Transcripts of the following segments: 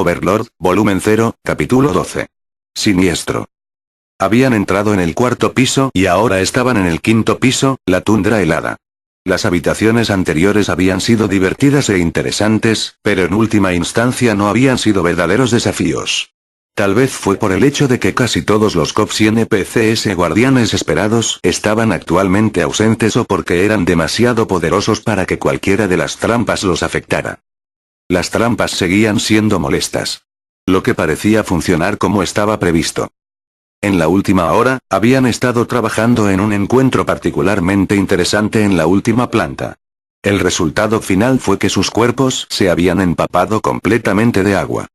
Overlord, volumen 0, capítulo 12. Siniestro. Habían entrado en el cuarto piso y ahora estaban en el quinto piso, la tundra helada. Las habitaciones anteriores habían sido divertidas e interesantes, pero en última instancia no habían sido verdaderos desafíos. Tal vez fue por el hecho de que casi todos los cops y NPCs guardianes esperados estaban actualmente ausentes o porque eran demasiado poderosos para que cualquiera de las trampas los afectara. Las trampas seguían siendo molestas. Lo que parecía funcionar como estaba previsto. En la última hora, habían estado trabajando en un encuentro particularmente interesante en la última planta. El resultado final fue que sus cuerpos se habían empapado completamente de agua.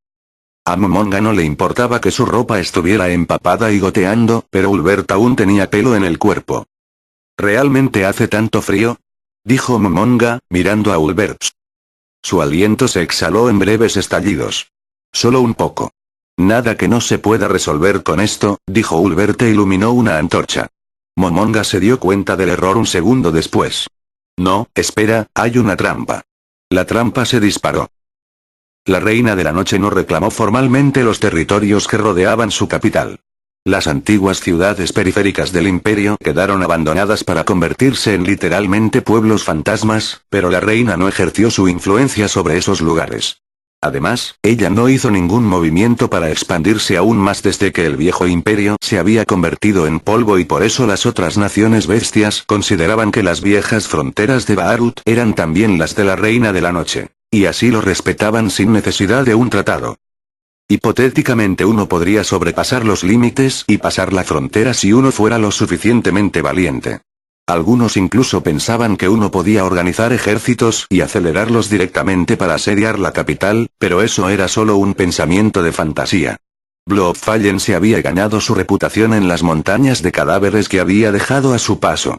A Momonga no le importaba que su ropa estuviera empapada y goteando, pero Ulbert aún tenía pelo en el cuerpo. ¿Realmente hace tanto frío?, dijo Momonga, mirando a Ulbert. Su aliento se exhaló en breves estallidos. Solo un poco. Nada que no se pueda resolver con esto, dijo Ulbert e iluminó una antorcha. Momonga se dio cuenta del error un segundo después. No, espera, hay una trampa. La trampa se disparó. La Reina de la Noche no reclamó formalmente los territorios que rodeaban su capital. Las antiguas ciudades periféricas del imperio quedaron abandonadas para convertirse en literalmente pueblos fantasmas, pero la reina no ejerció su influencia sobre esos lugares. Además, ella no hizo ningún movimiento para expandirse aún más desde que el viejo imperio se había convertido en polvo y por eso las otras naciones bestias consideraban que las viejas fronteras de Baharut eran también las de la Reina de la Noche, y así lo respetaban sin necesidad de un tratado. Hipotéticamente uno podría sobrepasar los límites y pasar la frontera si uno fuera lo suficientemente valiente. Algunos incluso pensaban que uno podía organizar ejércitos y acelerarlos directamente para asediar la capital, pero eso era solo un pensamiento de fantasía. Bloodfallen se había ganado su reputación en las montañas de cadáveres que había dejado a su paso.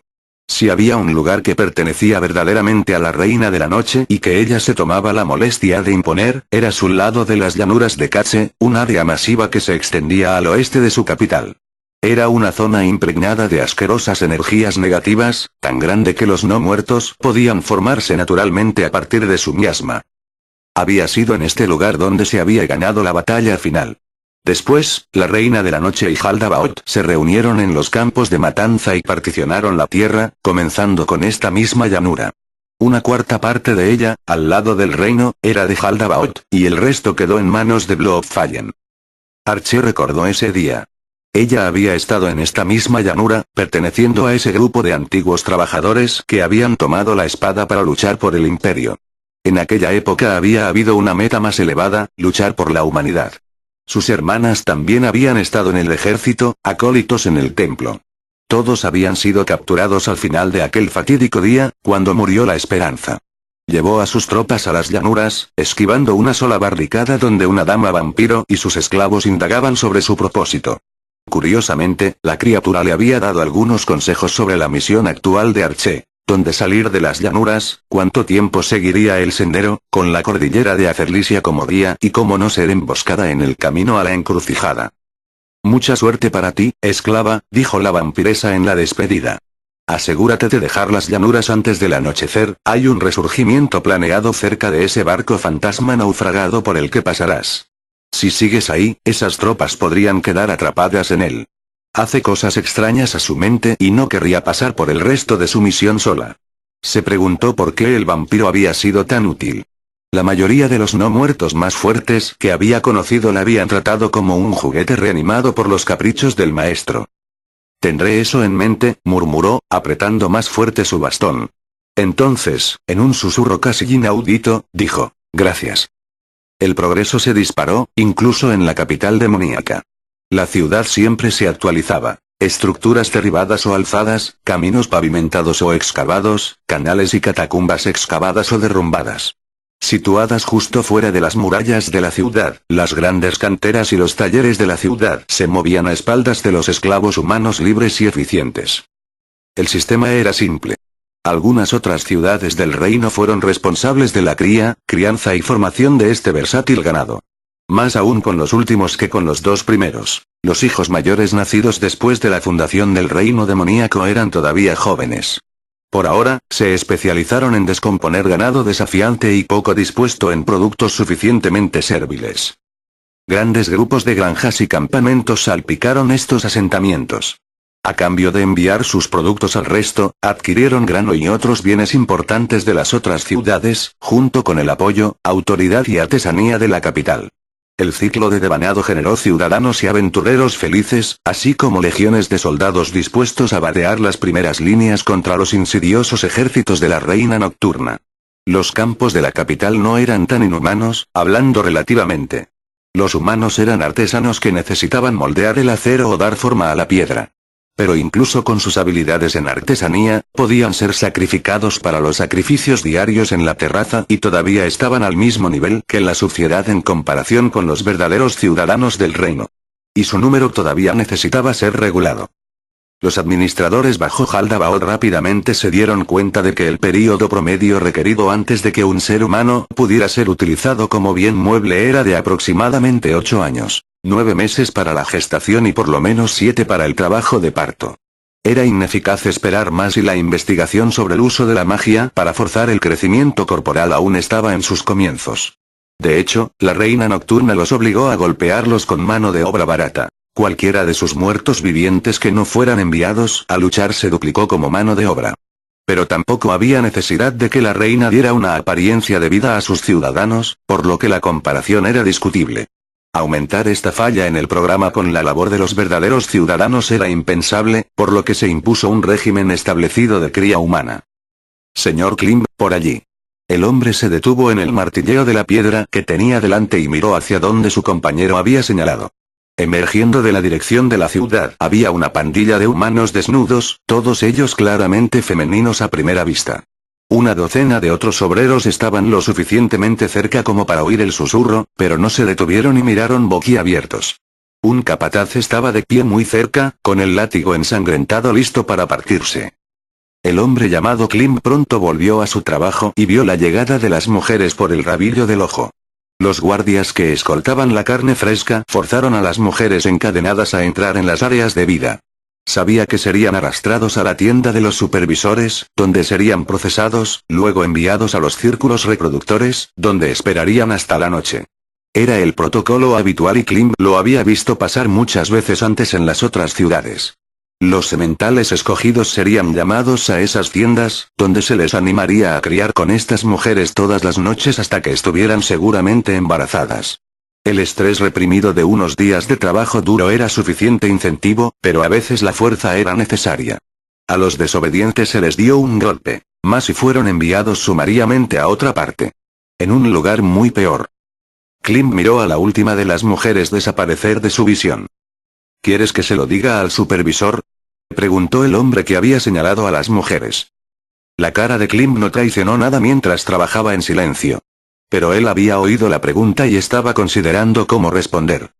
Si había un lugar que pertenecía verdaderamente a la Reina de la Noche y que ella se tomaba la molestia de imponer, era su lado de las llanuras de Katse, un área masiva que se extendía al oeste de su capital. Era una zona impregnada de asquerosas energías negativas, tan grande que los no muertos podían formarse naturalmente a partir de su miasma. Había sido en este lugar donde se había ganado la batalla final. Después, la Reina de la Noche y Haldabaoth se reunieron en los campos de matanza y particionaron la tierra, comenzando con esta misma llanura. Una cuarta parte de ella, al lado del reino, era de Haldabaoth, y el resto quedó en manos de Bloodfallen. Archie recordó ese día. Ella había estado en esta misma llanura, perteneciendo a ese grupo de antiguos trabajadores que habían tomado la espada para luchar por el imperio. En aquella época había habido una meta más elevada, luchar por la humanidad. Sus hermanas también habían estado en el ejército, acólitos en el templo. Todos habían sido capturados al final de aquel fatídico día, cuando murió la esperanza. Llevó a sus tropas a las llanuras, esquivando una sola barricada donde una dama vampiro y sus esclavos indagaban sobre su propósito. Curiosamente, la criatura le había dado algunos consejos sobre la misión actual de Archie. Dónde salir de las llanuras, cuánto tiempo seguiría el sendero, con la cordillera de Acerlisia como guía y cómo no ser emboscada en el camino a la encrucijada. Mucha suerte para ti, esclava, dijo la vampiresa en la despedida. Asegúrate de dejar las llanuras antes del anochecer, hay un resurgimiento planeado cerca de ese barco fantasma naufragado por el que pasarás. Si sigues ahí, esas tropas podrían quedar atrapadas en él. Hace cosas extrañas a su mente y no querría pasar por el resto de su misión sola. Se preguntó por qué el vampiro había sido tan útil. La mayoría de los no muertos más fuertes que había conocido la habían tratado como un juguete reanimado por los caprichos del maestro. Tendré eso en mente, murmuró, apretando más fuerte su bastón. Entonces, en un susurro casi inaudito, dijo, gracias. El progreso se disparó, incluso en la capital demoníaca. La ciudad siempre se actualizaba. Estructuras derribadas o alzadas, caminos pavimentados o excavados, canales y catacumbas excavadas o derrumbadas. Situadas justo fuera de las murallas de la ciudad, las grandes canteras y los talleres de la ciudad se movían a espaldas de los esclavos humanos libres y eficientes. El sistema era simple. Algunas otras ciudades del reino fueron responsables de la crianza y formación de este versátil ganado. Más aún con los últimos que con los dos primeros. Los hijos mayores nacidos después de la fundación del reino demoníaco eran todavía jóvenes. Por ahora, se especializaron en descomponer ganado desafiante y poco dispuesto en productos suficientemente sérviles. Grandes grupos de granjas y campamentos salpicaron estos asentamientos. A cambio de enviar sus productos al resto, adquirieron grano y otros bienes importantes de las otras ciudades, junto con el apoyo, autoridad y artesanía de la capital. El ciclo de devanado generó ciudadanos y aventureros felices, así como legiones de soldados dispuestos a vadear las primeras líneas contra los insidiosos ejércitos de la reina nocturna. Los campos de la capital no eran tan inhumanos, hablando relativamente. Los humanos eran artesanos que necesitaban moldear el acero o dar forma a la piedra. Pero incluso con sus habilidades en artesanía, podían ser sacrificados para los sacrificios diarios en la terraza y todavía estaban al mismo nivel que la suciedad en comparación con los verdaderos ciudadanos del reino. Y su número todavía necesitaba ser regulado. Los administradores bajo Jaldabaoth rápidamente se dieron cuenta de que el período promedio requerido antes de que un ser humano pudiera ser utilizado como bien mueble era de aproximadamente 8 años. 9 meses para la gestación y por lo menos 7 para el trabajo de parto. Era ineficaz esperar más y la investigación sobre el uso de la magia para forzar el crecimiento corporal aún estaba en sus comienzos. De hecho, la reina nocturna los obligó a golpearlos con mano de obra barata. Cualquiera de sus muertos vivientes que no fueran enviados a luchar se duplicó como mano de obra. Pero tampoco había necesidad de que la reina diera una apariencia de vida a sus ciudadanos, por lo que la comparación era discutible. Aumentar esta falla en el programa con la labor de los verdaderos ciudadanos era impensable, por lo que se impuso un régimen establecido de cría humana. Señor Klim, por allí. El hombre se detuvo en el martilleo de la piedra que tenía delante y miró hacia donde su compañero había señalado. Emergiendo de la dirección de la ciudad, había una pandilla de humanos desnudos, todos ellos claramente femeninos a primera vista. Una docena de otros obreros estaban lo suficientemente cerca como para oír el susurro, pero no se detuvieron y miraron boquiabiertos. Un capataz estaba de pie muy cerca, con el látigo ensangrentado listo para partirse. El hombre llamado Klim pronto volvió a su trabajo y vio la llegada de las mujeres por el rabillo del ojo. Los guardias que escoltaban la carne fresca forzaron a las mujeres encadenadas a entrar en las áreas de vida. Sabía que serían arrastrados a la tienda de los supervisores, donde serían procesados, luego enviados a los círculos reproductores, donde esperarían hasta la noche. Era el protocolo habitual y Klim lo había visto pasar muchas veces antes en las otras ciudades. Los sementales escogidos serían llamados a esas tiendas, donde se les animaría a criar con estas mujeres todas las noches hasta que estuvieran seguramente embarazadas. El estrés reprimido de unos días de trabajo duro era suficiente incentivo, pero a veces la fuerza era necesaria. A los desobedientes se les dio un golpe, más y fueron enviados sumariamente a otra parte. En un lugar muy peor. Klim miró a la última de las mujeres desaparecer de su visión. ¿Quieres que se lo diga al supervisor?, preguntó el hombre que había señalado a las mujeres. La cara de Klim no traicionó nada mientras trabajaba en silencio. Pero él había oído la pregunta y estaba considerando cómo responder.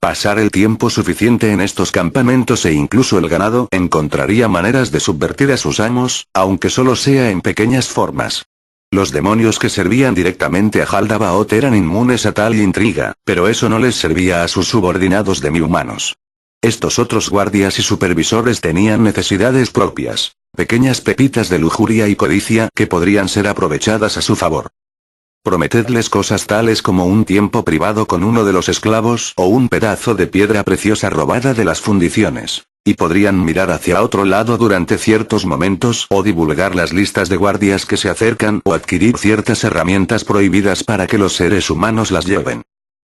Pasar el tiempo suficiente en estos campamentos e incluso el ganado encontraría maneras de subvertir a sus amos, aunque solo sea en pequeñas formas. Los demonios que servían directamente a Jaldabaoth eran inmunes a tal intriga, pero eso no les servía a sus subordinados demi-humanos. Estos otros guardias y supervisores tenían necesidades propias, pequeñas pepitas de lujuria y codicia que podrían ser aprovechadas a su favor. Prometedles cosas tales como un tiempo privado con uno de los esclavos o un pedazo de piedra preciosa robada de las fundiciones, y podrían mirar hacia otro lado durante ciertos momentos o divulgar las listas de guardias que se acercan o adquirir ciertas herramientas prohibidas para que los seres humanos las lleven.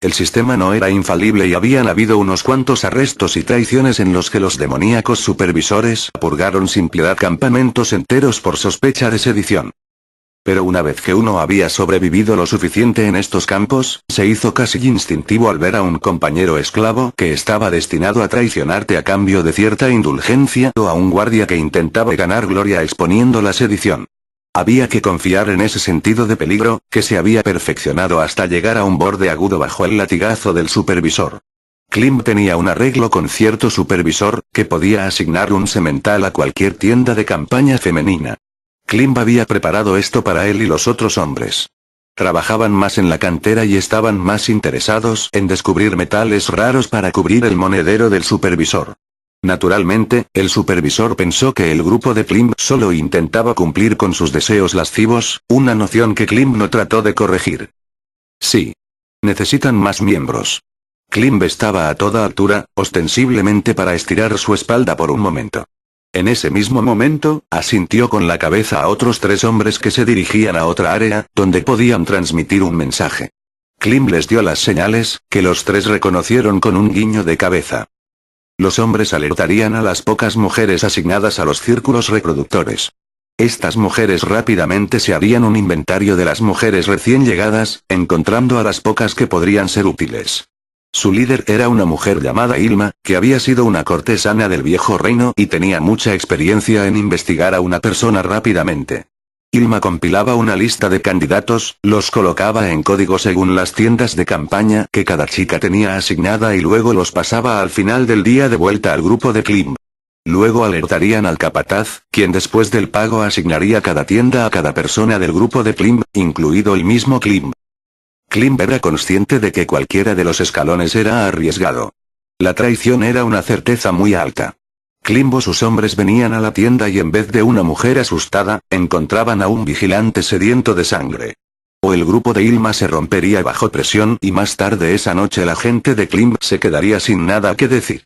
El sistema no era infalible y habían habido unos cuantos arrestos y traiciones en los que los demoníacos supervisores purgaron sin piedad campamentos enteros por sospecha de sedición. Pero una vez que uno había sobrevivido lo suficiente en estos campos, se hizo casi instintivo al ver a un compañero esclavo que estaba destinado a traicionarte a cambio de cierta indulgencia o a un guardia que intentaba ganar gloria exponiendo la sedición. Había que confiar en ese sentido de peligro, que se había perfeccionado hasta llegar a un borde agudo bajo el latigazo del supervisor. Klim tenía un arreglo con cierto supervisor, que podía asignar un semental a cualquier tienda de campaña femenina. Klim había preparado esto para él y los otros hombres. Trabajaban más en la cantera y estaban más interesados en descubrir metales raros para cubrir el monedero del supervisor. Naturalmente, el supervisor pensó que el grupo de Klim solo intentaba cumplir con sus deseos lascivos, una noción que Klim no trató de corregir. Sí. Necesitan más miembros. Klimb estaba a toda altura, ostensiblemente para estirar su espalda por un momento. En ese mismo momento, asintió con la cabeza a otros 3 hombres que se dirigían a otra área, donde podían transmitir un mensaje. Klimb les dio las señales, que los 3 reconocieron con un guiño de cabeza. Los hombres alertarían a las pocas mujeres asignadas a los círculos reproductores. Estas mujeres rápidamente se harían un inventario de las mujeres recién llegadas, encontrando a las pocas que podrían ser útiles. Su líder era una mujer llamada Ilma, que había sido una cortesana del viejo reino y tenía mucha experiencia en investigar a una persona rápidamente. Ilma compilaba una lista de candidatos, los colocaba en código según las tiendas de campaña que cada chica tenía asignada y luego los pasaba al final del día de vuelta al grupo de Klimb. Luego alertarían al capataz, quien después del pago asignaría cada tienda a cada persona del grupo de Klimb, incluido el mismo Klimb. Klimb era consciente de que cualquiera de los escalones era arriesgado. La traición era una certeza muy alta. Klimb o sus hombres venían a la tienda y en vez de una mujer asustada, encontraban a un vigilante sediento de sangre. O el grupo de Ilma se rompería bajo presión y más tarde esa noche la gente de Klimb se quedaría sin nada que decir.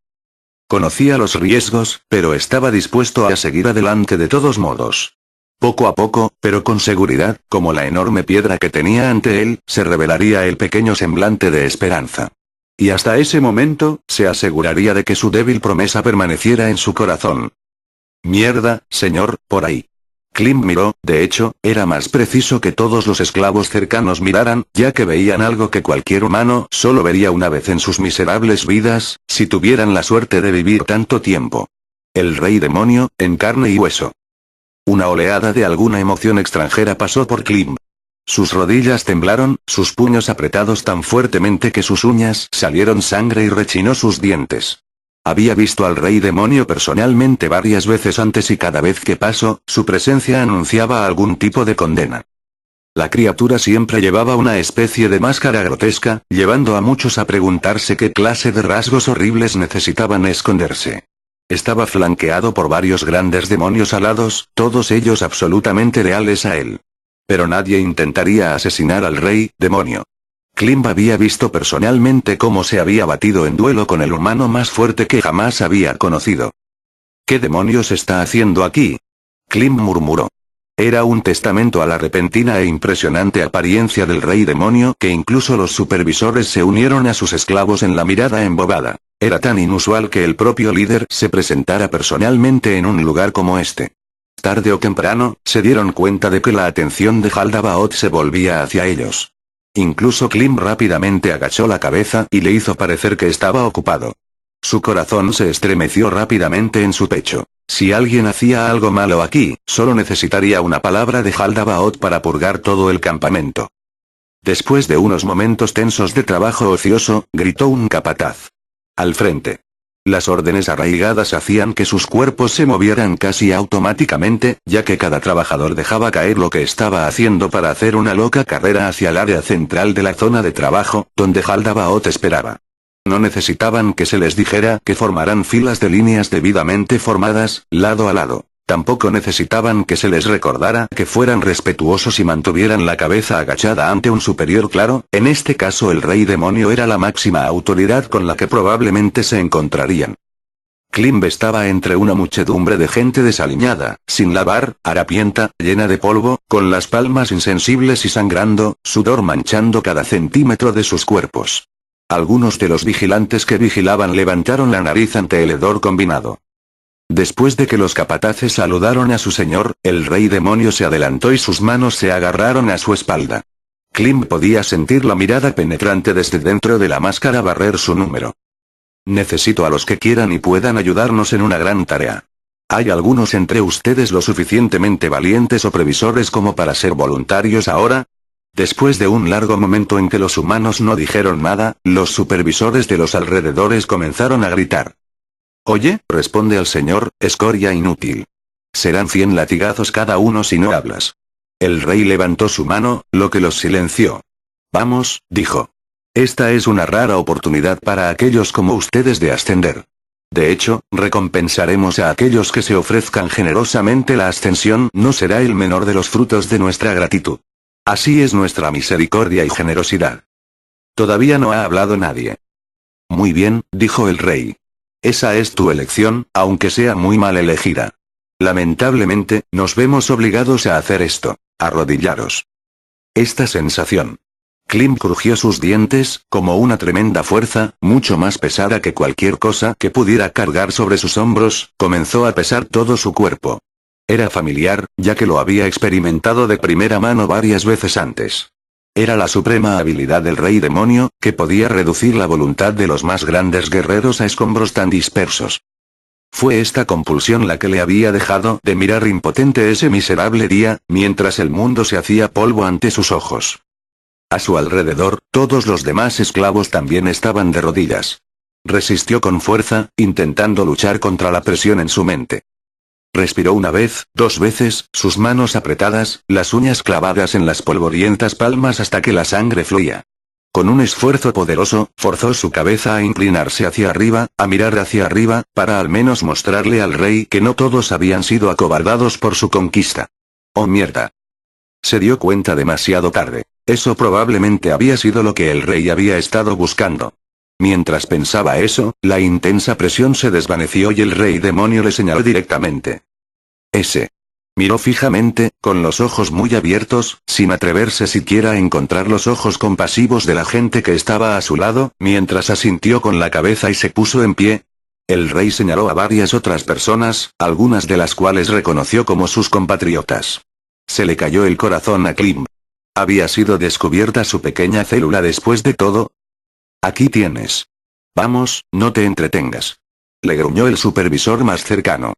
Conocía los riesgos, pero estaba dispuesto a seguir adelante de todos modos. Poco a poco, pero con seguridad, como la enorme piedra que tenía ante él, se revelaría el pequeño semblante de esperanza. Y hasta ese momento, se aseguraría de que su débil promesa permaneciera en su corazón. Mierda, señor, por ahí. Klimb miró, de hecho, era más preciso que todos los esclavos cercanos miraran, ya que veían algo que cualquier humano solo vería una vez en sus miserables vidas, si tuvieran la suerte de vivir tanto tiempo. El rey demonio, en carne y hueso. Una oleada de alguna emoción extranjera pasó por Klimb. Sus rodillas temblaron, sus puños apretados tan fuertemente que sus uñas salieron sangre y rechinó sus dientes. Había visto al rey demonio personalmente varias veces antes y cada vez que pasó, su presencia anunciaba algún tipo de condena. La criatura siempre llevaba una especie de máscara grotesca, llevando a muchos a preguntarse qué clase de rasgos horribles necesitaban esconderse. Estaba flanqueado por varios grandes demonios alados, todos ellos absolutamente leales a él. Pero nadie intentaría asesinar al rey demonio. Klimb había visto personalmente cómo se había batido en duelo con el humano más fuerte que jamás había conocido. ¿Qué demonios está haciendo aquí? Klimb murmuró. Era un testamento a la repentina e impresionante apariencia del rey demonio que incluso los supervisores se unieron a sus esclavos en la mirada embobada. Era tan inusual que el propio líder se presentara personalmente en un lugar como este. Tarde o temprano, se dieron cuenta de que la atención de Haldabaoth se volvía hacia ellos. Incluso Klimb rápidamente agachó la cabeza y le hizo parecer que estaba ocupado. Su corazón se estremeció rápidamente en su pecho. Si alguien hacía algo malo aquí, solo necesitaría una palabra de Haldabaoth para purgar todo el campamento. Después de unos momentos tensos de trabajo ocioso, gritó un capataz. Al frente. Las órdenes arraigadas hacían que sus cuerpos se movieran casi automáticamente, ya que cada trabajador dejaba caer lo que estaba haciendo para hacer una loca carrera hacia el área central de la zona de trabajo, donde Haldabaoth esperaba. No necesitaban que se les dijera que formaran filas de líneas debidamente formadas, lado a lado. Tampoco necesitaban que se les recordara que fueran respetuosos y mantuvieran la cabeza agachada ante un superior claro, en este caso el rey demonio era la máxima autoridad con la que probablemente se encontrarían. Klimb estaba entre una muchedumbre de gente desaliñada, sin lavar, harapienta, llena de polvo, con las palmas insensibles y sangrando, sudor manchando cada centímetro de sus cuerpos. Algunos de los vigilantes que vigilaban levantaron la nariz ante el hedor combinado. Después de que los capataces saludaron a su señor, el rey demonio se adelantó y sus manos se agarraron a su espalda. Klimb podía sentir la mirada penetrante desde dentro de la máscara barrer su número. Necesito a los que quieran y puedan ayudarnos en una gran tarea. ¿Hay algunos entre ustedes lo suficientemente valientes o previsores como para ser voluntarios ahora? Después de un largo momento en que los humanos no dijeron nada, los supervisores de los alrededores comenzaron a gritar. Oye, responde al señor, escoria inútil. Serán 100 latigazos cada uno si no hablas. El rey levantó su mano, lo que los silenció. Vamos, dijo. Esta es una rara oportunidad para aquellos como ustedes de ascender. De hecho, recompensaremos a aquellos que se ofrezcan generosamente. La ascensión no será el menor de los frutos de nuestra gratitud. Así es nuestra misericordia y generosidad. Todavía no ha hablado nadie. Muy bien, dijo el rey. Esa es tu elección, aunque sea muy mal elegida. Lamentablemente, nos vemos obligados a hacer esto. Arrodillaros. Esta sensación. Klim crujió sus dientes, como una tremenda fuerza, mucho más pesada que cualquier cosa que pudiera cargar sobre sus hombros, comenzó a pesar todo su cuerpo. Era familiar, ya que lo había experimentado de primera mano varias veces antes. Era la suprema habilidad del rey demonio, que podía reducir la voluntad de los más grandes guerreros a escombros tan dispersos. Fue esta compulsión la que le había dejado de mirar impotente ese miserable día, mientras el mundo se hacía polvo ante sus ojos. A su alrededor, todos los demás esclavos también estaban de rodillas. Resistió con fuerza, intentando luchar contra la presión en su mente. Respiró una vez, dos veces, sus manos apretadas, las uñas clavadas en las polvorientas palmas hasta que la sangre fluía. Con un esfuerzo poderoso, forzó su cabeza a inclinarse hacia arriba, a mirar hacia arriba, para al menos mostrarle al rey que no todos habían sido acobardados por su conquista. ¡Oh mierda! Se dio cuenta demasiado tarde. Eso probablemente había sido lo que el rey había estado buscando. Mientras pensaba eso, la intensa presión se desvaneció y el rey demonio le señaló directamente. Ese. Miró fijamente, con los ojos muy abiertos, sin atreverse siquiera a encontrar los ojos compasivos de la gente que estaba a su lado, mientras asintió con la cabeza y se puso en pie. El rey señaló a varias otras personas, algunas de las cuales reconoció como sus compatriotas. Se le cayó el corazón a Klim. ¿Había sido descubierta su pequeña célula después de todo? Aquí tienes. Vamos, no te entretengas. Le gruñó el supervisor más cercano.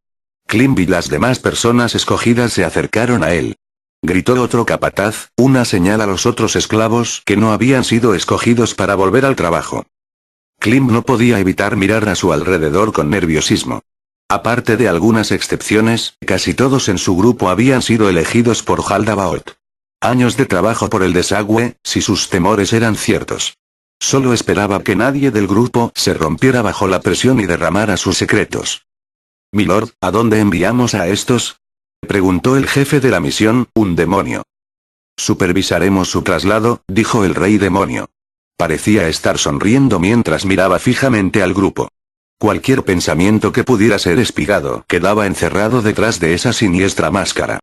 Klim y las demás personas escogidas se acercaron a él. Gritó otro capataz, una señal a los otros esclavos que no habían sido escogidos para volver al trabajo. Klim no podía evitar mirar a su alrededor con nerviosismo. Aparte de algunas excepciones, casi todos en su grupo habían sido elegidos por Haldabaoth. Años de trabajo por el desagüe, si sus temores eran ciertos. Solo esperaba que nadie del grupo se rompiera bajo la presión y derramara sus secretos. «Milord, ¿a dónde enviamos a estos?», preguntó el jefe de la misión, un demonio. «Supervisaremos su traslado», dijo el rey demonio. Parecía estar sonriendo mientras miraba fijamente al grupo. Cualquier pensamiento que pudiera ser espigado quedaba encerrado detrás de esa siniestra máscara.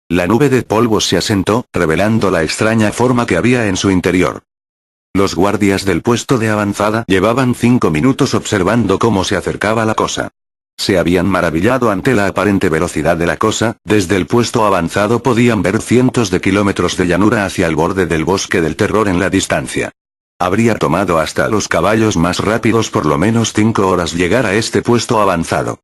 La nube de polvo se asentó, revelando la extraña forma que había en su interior. Los guardias del puesto de avanzada llevaban 5 minutos observando cómo se acercaba la cosa. Se habían maravillado ante la aparente velocidad de la cosa, desde el puesto avanzado podían ver cientos de kilómetros de llanura hacia el borde del bosque del terror en la distancia. Habría tomado hasta los caballos más rápidos por lo menos 5 horas llegar a este puesto avanzado.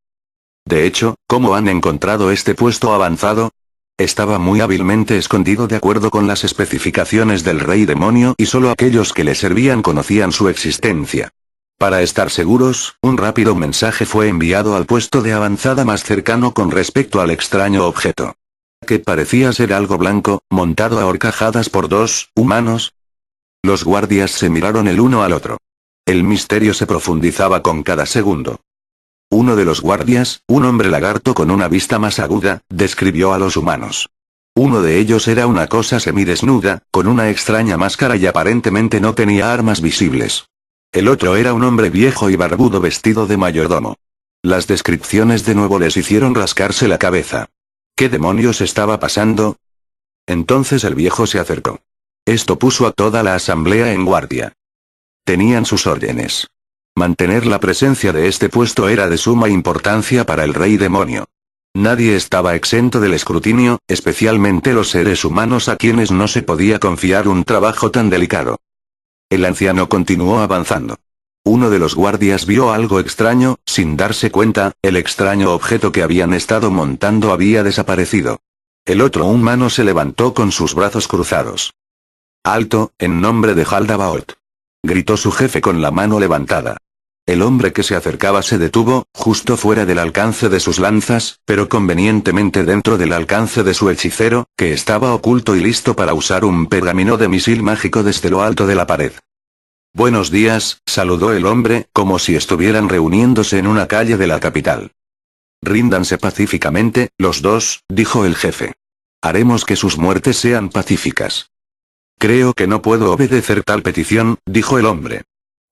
De hecho, ¿cómo han encontrado este puesto avanzado? Estaba muy hábilmente escondido de acuerdo con las especificaciones del rey demonio y solo aquellos que le servían conocían su existencia. Para estar seguros, un rápido mensaje fue enviado al puesto de avanzada más cercano con respecto al extraño objeto. Que parecía ser algo blanco, montado a horcajadas por 2 humanos. Los guardias se miraron el uno al otro. El misterio se profundizaba con cada segundo. Uno de los guardias, un hombre lagarto con una vista más aguda, describió a los humanos. Uno de ellos era una cosa semidesnuda, con una extraña máscara y aparentemente no tenía armas visibles. El otro era un hombre viejo y barbudo vestido de mayordomo. Las descripciones de nuevo les hicieron rascarse la cabeza. ¿Qué demonios estaba pasando? Entonces el viejo se acercó. Esto puso a toda la asamblea en guardia. Tenían sus órdenes. Mantener la presencia de este puesto era de suma importancia para el rey demonio. Nadie estaba exento del escrutinio, especialmente los seres humanos a quienes no se podía confiar un trabajo tan delicado. El anciano continuó avanzando. Uno de los guardias vio algo extraño, sin darse cuenta, el extraño objeto que habían estado montando había desaparecido. El otro humano se levantó con sus brazos cruzados. «Alto, en nombre de Haldabaoth», gritó su jefe con la mano levantada. El hombre que se acercaba se detuvo, justo fuera del alcance de sus lanzas, pero convenientemente dentro del alcance de su hechicero, que estaba oculto y listo para usar un pergamino de misil mágico desde lo alto de la pared. «Buenos días», saludó el hombre, como si estuvieran reuniéndose en una calle de la capital. «Ríndanse pacíficamente, los dos», dijo el jefe. «Haremos que sus muertes sean pacíficas». «Creo que no puedo obedecer tal petición», dijo el hombre.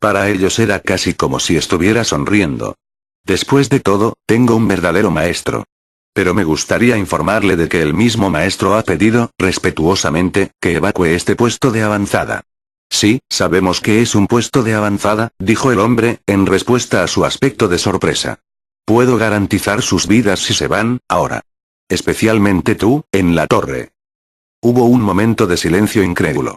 Para ellos era casi como si estuviera sonriendo. Después de todo, tengo un verdadero maestro. Pero me gustaría informarle de que el mismo maestro ha pedido, respetuosamente, que evacúe este puesto de avanzada. Sí, sabemos que es un puesto de avanzada, dijo el hombre, en respuesta a su aspecto de sorpresa. Puedo garantizar sus vidas si se van, ahora. Especialmente tú, en la torre. Hubo un momento de silencio incrédulo.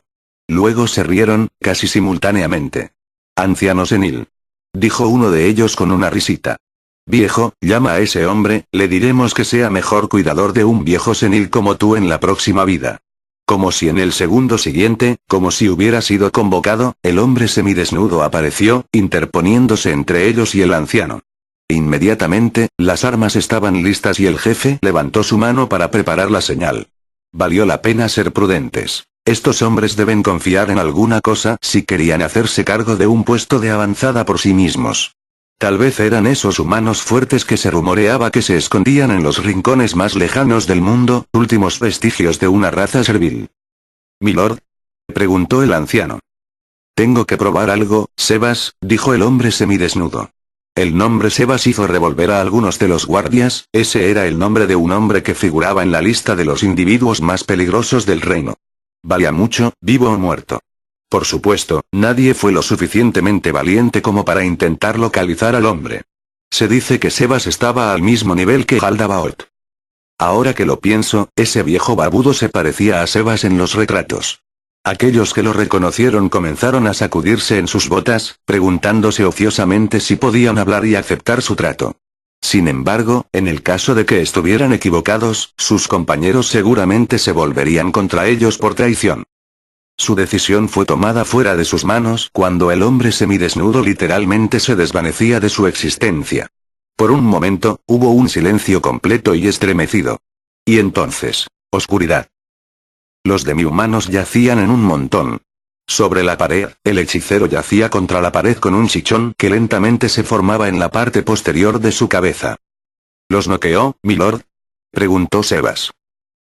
Luego se rieron, casi simultáneamente. Anciano senil. Dijo uno de ellos con una risita. Viejo, llama a ese hombre, le diremos que sea mejor cuidador de un viejo senil como tú en la próxima vida. Como si en el segundo siguiente, como si hubiera sido convocado, el hombre semidesnudo apareció, interponiéndose entre ellos y el anciano. Inmediatamente, las armas estaban listas y el jefe levantó su mano para preparar la señal. Valió la pena ser prudentes. Estos hombres deben confiar en alguna cosa si querían hacerse cargo de un puesto de avanzada por sí mismos. Tal vez eran esos humanos fuertes que se rumoreaba que se escondían en los rincones más lejanos del mundo, últimos vestigios de una raza servil. ¿Milord? Preguntó el anciano. Tengo que probar algo, Sebas, dijo el hombre semidesnudo. El nombre Sebas hizo revolver a algunos de los guardias, ese era el nombre de un hombre que figuraba en la lista de los individuos más peligrosos del reino. Valía mucho, vivo o muerto. Por supuesto, nadie fue lo suficientemente valiente como para intentar localizar al hombre. Se dice que Sebas estaba al mismo nivel que Haldabaoth. Ahora que lo pienso, ese viejo barbudo se parecía a Sebas en los retratos. Aquellos que lo reconocieron comenzaron a sacudirse en sus botas, preguntándose ociosamente si podían hablar y aceptar su trato. Sin embargo, en el caso de que estuvieran equivocados, sus compañeros seguramente se volverían contra ellos por traición. Su decisión fue tomada fuera de sus manos cuando el hombre semidesnudo literalmente se desvanecía de su existencia. Por un momento, hubo un silencio completo y estremecido. Y entonces, oscuridad. Los demi-humanos yacían en un montón. Sobre la pared, el hechicero yacía contra la pared con un chichón que lentamente se formaba en la parte posterior de su cabeza. ¿Los noqueó, milord? Preguntó Sebas.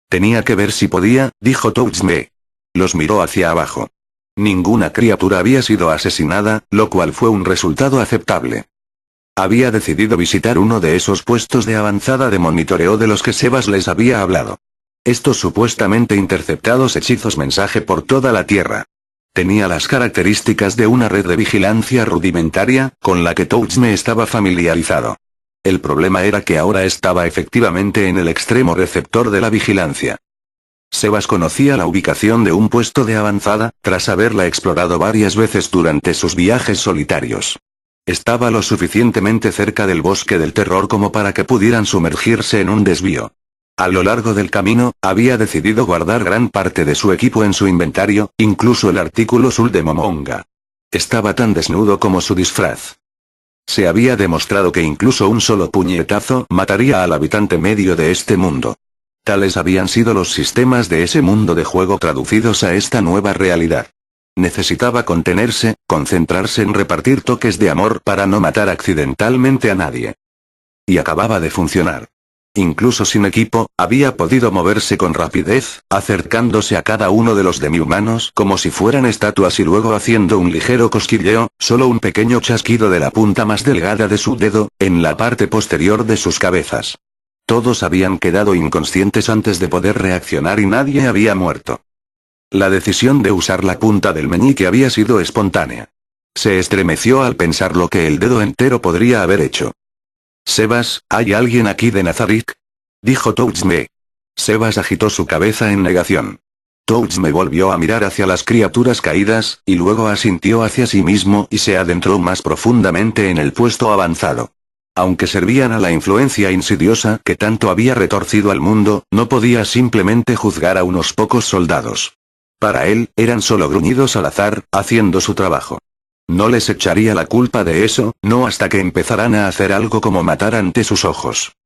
Tenía que ver si podía, dijo Touchme. Los miró hacia abajo. Ninguna criatura había sido asesinada, lo cual fue un resultado aceptable. Había decidido visitar uno de esos puestos de avanzada de monitoreo de los que Sebas les había hablado. Estos supuestamente interceptados hechizos mensaje por toda la Tierra. Tenía las características de una red de vigilancia rudimentaria, con la que Touchme estaba familiarizado. El problema era que ahora estaba efectivamente en el extremo receptor de la vigilancia. Sebas conocía la ubicación de un puesto de avanzada, tras haberla explorado varias veces durante sus viajes solitarios. Estaba lo suficientemente cerca del bosque del terror como para que pudieran sumergirse en un desvío. A lo largo del camino, había decidido guardar gran parte de su equipo en su inventario, incluso el artículo Sul de Momonga. Estaba tan desnudo como su disfraz. Se había demostrado que incluso un solo puñetazo mataría al habitante medio de este mundo. Tales habían sido los sistemas de ese mundo de juego traducidos a esta nueva realidad. Necesitaba contenerse, concentrarse en repartir toques de amor para no matar accidentalmente a nadie. Y acababa de funcionar. Incluso sin equipo, había podido moverse con rapidez, acercándose a cada uno de los demi-humanos como si fueran estatuas y luego haciendo un ligero cosquilleo, solo un pequeño chasquido de la punta más delgada de su dedo, en la parte posterior de sus cabezas. Todos habían quedado inconscientes antes de poder reaccionar y nadie había muerto. La decisión de usar la punta del meñique había sido espontánea. Se estremeció al pensar lo que el dedo entero podría haber hecho. «Sebas, ¿hay alguien aquí de Nazarick?», dijo Touchme. Sebas agitó su cabeza en negación. Touchme volvió a mirar hacia las criaturas caídas, y luego asintió hacia sí mismo y se adentró más profundamente en el puesto avanzado. Aunque servían a la influencia insidiosa que tanto había retorcido al mundo, no podía simplemente juzgar a unos pocos soldados. Para él, eran solo gruñidos al azar, haciendo su trabajo. No les echaría la culpa de eso, no hasta que empezaran a hacer algo como matar ante sus ojos.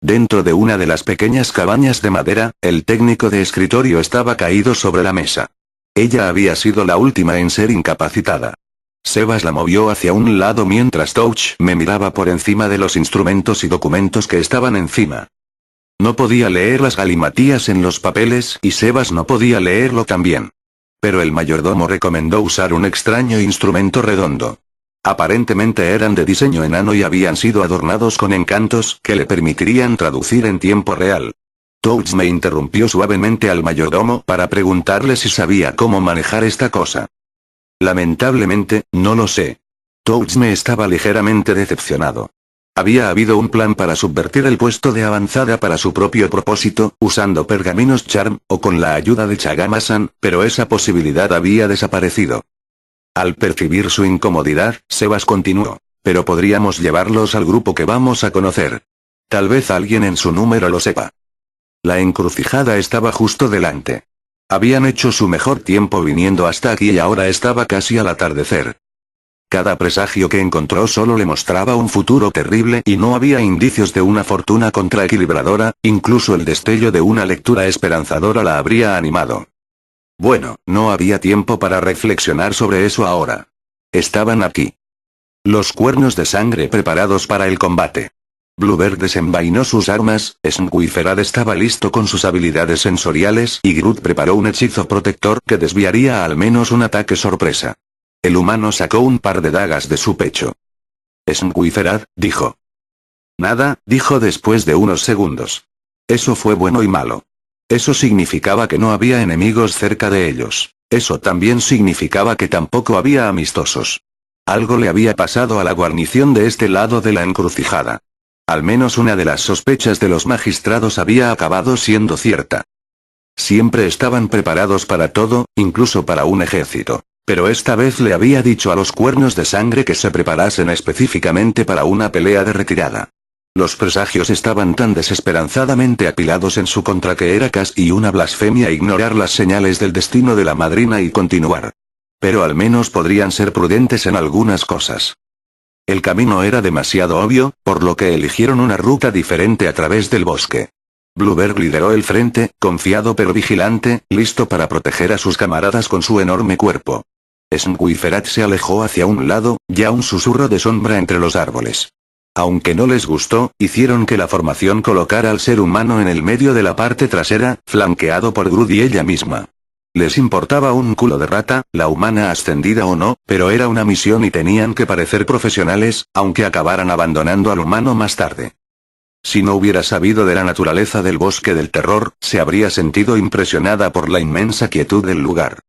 Dentro de una de las pequeñas cabañas de madera, el técnico de escritorio estaba caído sobre la mesa. Ella había sido la última en ser incapacitada. Sebas la movió hacia un lado mientras Touch me miraba por encima de los instrumentos y documentos que estaban encima. No podía leer las galimatías en los papeles y Sebas no podía leerlo también. Pero el mayordomo recomendó usar un extraño instrumento redondo. Aparentemente eran de diseño enano y habían sido adornados con encantos que le permitirían traducir en tiempo real. Touch me interrumpió suavemente al mayordomo para preguntarle si sabía cómo manejar esta cosa. Lamentablemente, no lo sé. Touch me estaba ligeramente decepcionado. Había habido un plan para subvertir el puesto de avanzada para su propio propósito, usando pergaminos charm, o con la ayuda de Chagama-san, pero esa posibilidad había desaparecido. Al percibir su incomodidad, Sebas continuó. Pero podríamos llevarlos al grupo que vamos a conocer. Tal vez alguien en su número lo sepa. La encrucijada estaba justo delante. Habían hecho su mejor tiempo viniendo hasta aquí y ahora estaba casi al atardecer. Cada presagio que encontró solo le mostraba un futuro terrible y no había indicios de una fortuna contraequilibradora, incluso el destello de una lectura esperanzadora la habría animado. Bueno, no había tiempo para reflexionar sobre eso ahora. Estaban aquí. Los cuernos de sangre preparados para el combate. Bluebird desenvainó sus armas, Squifferad estaba listo con sus habilidades sensoriales y Groot preparó un hechizo protector que desviaría al menos un ataque sorpresa. El humano sacó un par de dagas de su pecho. Squifferad, dijo. Nada, dijo después de unos segundos. Eso fue bueno y malo. Eso significaba que no había enemigos cerca de ellos. Eso también significaba que tampoco había amistosos. Algo le había pasado a la guarnición de este lado de la encrucijada. Al menos una de las sospechas de los magistrados había acabado siendo cierta. Siempre estaban preparados para todo, incluso para un ejército. Pero esta vez le había dicho a los cuernos de sangre que se preparasen específicamente para una pelea de retirada. Los presagios estaban tan desesperanzadamente apilados en su contra que era casi una blasfemia ignorar las señales del destino de la madrina y continuar. Pero al menos podrían ser prudentes en algunas cosas. El camino era demasiado obvio, por lo que eligieron una ruta diferente a través del bosque. Bluebird lideró el frente, confiado pero vigilante, listo para proteger a sus camaradas con su enorme cuerpo. Squifferad se alejó hacia un lado, ya un susurro de sombra entre los árboles. Aunque no les gustó, hicieron que la formación colocara al ser humano en el medio de la parte trasera, flanqueado por Groot y ella misma. Les importaba un culo de rata, la humana ascendida o no, pero era una misión y tenían que parecer profesionales, aunque acabaran abandonando al humano más tarde. Si no hubiera sabido de la naturaleza del bosque del terror, se habría sentido impresionada por la inmensa quietud del lugar.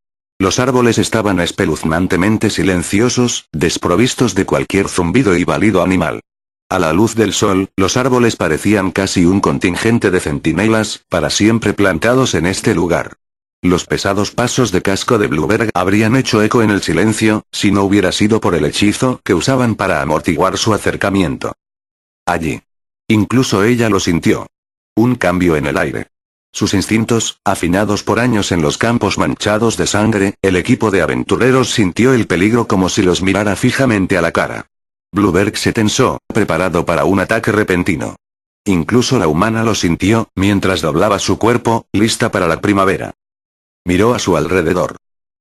Los árboles estaban espeluznantemente silenciosos, desprovistos de cualquier zumbido y balido animal. A la luz del sol, los árboles parecían casi un contingente de centinelas, para siempre plantados en este lugar. Los pesados pasos de casco de Bluebird habrían hecho eco en el silencio, si no hubiera sido por el hechizo que usaban para amortiguar su acercamiento. Allí. Incluso ella lo sintió. Un cambio en el aire. Sus instintos, afinados por años en los campos manchados de sangre, el equipo de aventureros sintió el peligro como si los mirara fijamente a la cara. Bluebird se tensó, preparado para un ataque repentino. Incluso la humana lo sintió, mientras doblaba su cuerpo, lista para la primavera. Miró a su alrededor.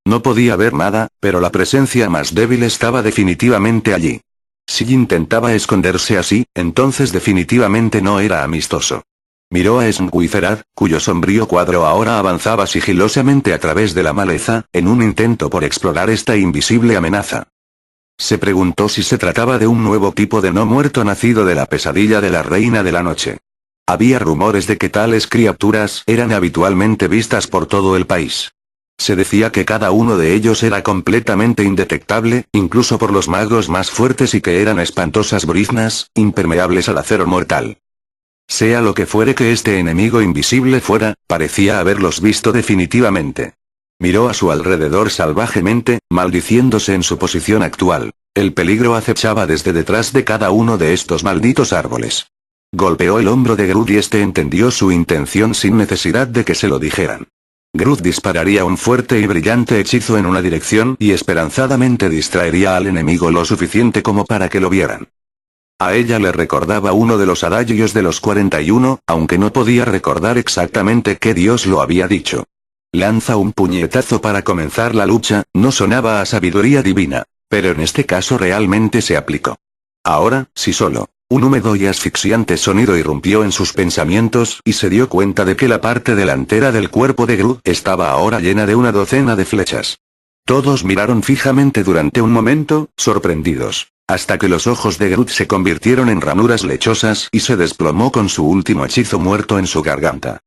No podía ver nada, pero la presencia más débil estaba definitivamente allí. Si intentaba esconderse así, entonces definitivamente no era amistoso. Miró a Squifferad, cuyo sombrío cuadro ahora avanzaba sigilosamente a través de la maleza, en un intento por explorar esta invisible amenaza. Se preguntó si se trataba de un nuevo tipo de no muerto nacido de la pesadilla de la reina de la noche. Había rumores de que tales criaturas eran habitualmente vistas por todo el país. Se decía que cada uno de ellos era completamente indetectable, incluso por los magos más fuertes y que eran espantosas briznas, impermeables al acero mortal. Sea lo que fuere que este enemigo invisible fuera, parecía haberlos visto definitivamente. Miró a su alrededor salvajemente, maldiciéndose en su posición actual. El peligro acechaba desde detrás de cada uno de estos malditos árboles. Golpeó el hombro de Groot y este entendió su intención sin necesidad de que se lo dijeran. Groot dispararía un fuerte y brillante hechizo en una dirección y esperanzadamente distraería al enemigo lo suficiente como para que lo vieran. A ella le recordaba uno de los adagios de los 41, aunque no podía recordar exactamente qué dios lo había dicho. Lanza un puñetazo para comenzar la lucha, no sonaba a sabiduría divina, pero en este caso realmente se aplicó. Ahora, si solo Un húmedo y asfixiante sonido irrumpió en sus pensamientos y se dio cuenta de que la parte delantera del cuerpo de Groot estaba ahora llena de una docena de flechas. Todos miraron fijamente durante un momento, sorprendidos, hasta que los ojos de Groot se convirtieron en ranuras lechosas y se desplomó con su último hechizo muerto en su garganta.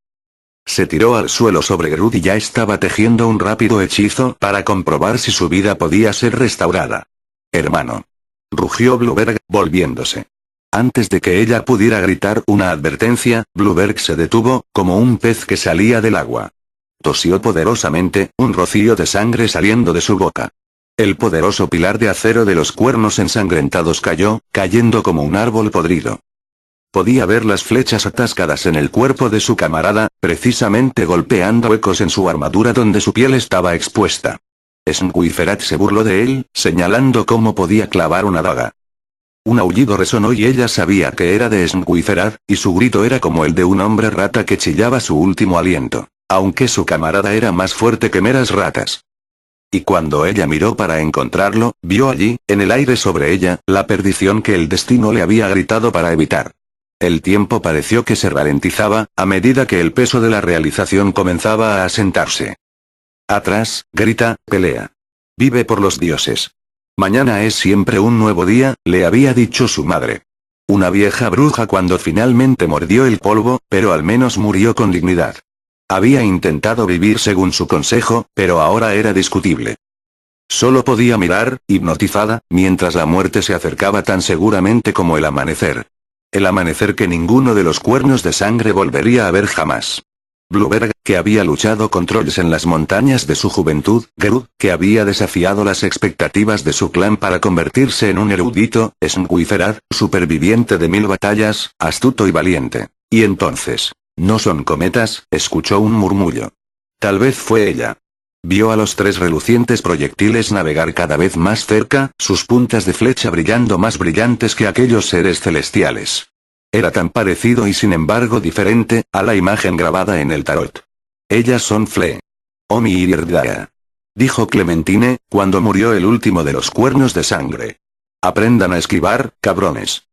Se tiró al suelo sobre Groot y ya estaba tejiendo un rápido hechizo para comprobar si su vida podía ser restaurada. «Hermano», rugió Blueberg, volviéndose. Antes de que ella pudiera gritar una advertencia, Blueberg se detuvo, como un pez que salía del agua. Tosió poderosamente, un rocío de sangre saliendo de su boca. El poderoso pilar de acero de los cuernos ensangrentados cayó, cayendo como un árbol podrido. Podía ver las flechas atascadas en el cuerpo de su camarada, precisamente golpeando huecos en su armadura donde su piel estaba expuesta. Sngüiferat se burló de él, señalando cómo podía clavar una daga. Un aullido resonó y ella sabía que era de Sngüiferat, y su grito era como el de un hombre rata que chillaba su último aliento, aunque su camarada era más fuerte que meras ratas. Y cuando ella miró para encontrarlo, vio allí, en el aire sobre ella, la perdición que el destino le había gritado para evitar. El tiempo pareció que se ralentizaba, a medida que el peso de la realización comenzaba a asentarse. Atrás, grita, pelea. Vive por los dioses. Mañana es siempre un nuevo día, le había dicho su madre. Una vieja bruja cuando finalmente mordió el polvo, pero al menos murió con dignidad. Había intentado vivir según su consejo, pero ahora era discutible. Solo podía mirar, hipnotizada, mientras la muerte se acercaba tan seguramente como el amanecer. El amanecer que ninguno de los cuernos de sangre volvería a ver jamás. Blueberg, que había luchado con trolls en las montañas de su juventud, Groot, que había desafiado las expectativas de su clan para convertirse en un erudito, Sngüiferat, superviviente de 1000 batallas, astuto y valiente. Y entonces, «¿No son cometas?», escuchó un murmullo. Tal vez fue ella. Vio a los 3 relucientes proyectiles navegar cada vez más cerca, sus puntas de flecha brillando más brillantes que aquellos seres celestiales. Era tan parecido y sin embargo diferente, a la imagen grabada en el tarot. «Ellas son Fle. Omi y Irdaya», dijo Clementine, cuando murió el último de los cuernos de sangre. «Aprendan a esquivar, cabrones».